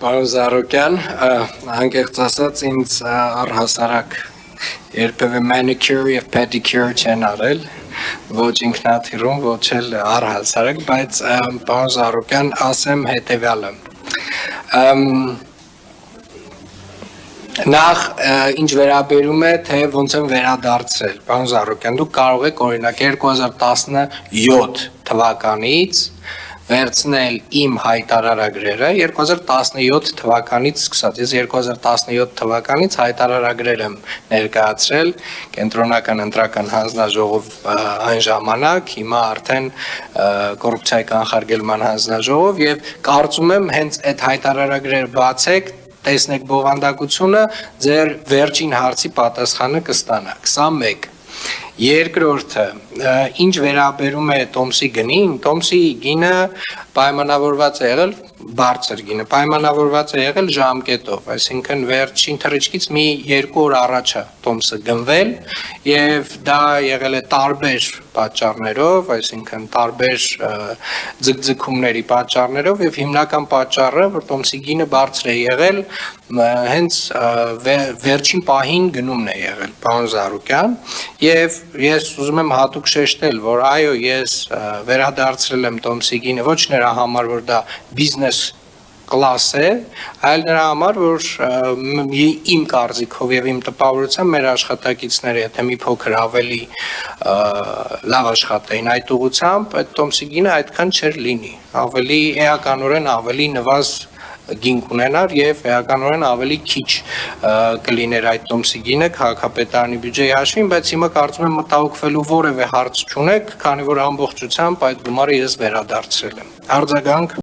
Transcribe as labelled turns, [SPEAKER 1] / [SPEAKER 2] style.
[SPEAKER 1] Պարոն Զարուկյան, անկեղծ ասած ինձ առհասարակ երբևէ manicure եւ pedicure չեն արել, ոչ ինքնաթիռում, ոչ էլ առհասարակ, բայց պարոն Զարուկյան, ասեմ հետեւյալը. Նախ ինչ վերաբերում է, թե ոնց են վերադարձրել, պարոն Զարուկյան, դուք կարող եք օրինակ 2017 թվականից վերցնել իմ հայտարարագրերը 2017 թվականից սկսած, ես 2017 թվականից հայտարարագրեր եմ ներկայացրել կենտրոնական ընտրական հանձնաժողով այն ժամանակ, հիմա արդեն կոռուպցիայի կանխարգելման հանձնաժողով եւ կարծում եմ հենց այդ հայտարարագրերը բացեք տեսնեք բովանդակությունը, ձեր վերջին հարցի պատասխանը կստանաք, սա մեկ։ Երկրորդը, ինչ վերաբերում է տոմսի գնին, տոմսի գինը պայմանավորված է եղել բարձր գինը, պայմանավորված է եղել ժամկետով, այսինքն վերջին թռիչքից մի 2 օր առաջ է տոմսը գնվել եւ դա եղել է տարբեր պատճառներով, այսինքն տարբեր ձգձգումների պատճառներով եւ հիմնական պատճառը, որ տոմսի գինը բարձր է եղել, հենց վերջին պահին գնումն է եղել, պարոն Զարուկյան, եւ ես ուզում եմ հատուկ շեշտել, որ այո, ես վերադարձրել եմ տոմսի գինը ոչ նրա համար, որ դա բիզնես կլաս է, այլ նրա համար, որ իմ կարծիքով եւ իմ տպավորությամբ մեր աշխատակիցները, եթե մի փոքր ավելի լավ աշխատեին այդ ուղղությամբ, այդ տոմսի գինը այդքան չէր լինի, ավելի էականորեն ավելի նվազ գին կունենար եւ էականորեն ավելի քիչ կլիներ այդ տոմսի գինը քաղաքապետարանի բյուջեի հաշվին, բայց հիմա կարծում եմ մտահոգվելու որևէ հարց չունեք, քանի որ ամբողջությամբ այդ գումարը ես վերադարձրել եմ։ Արձագանք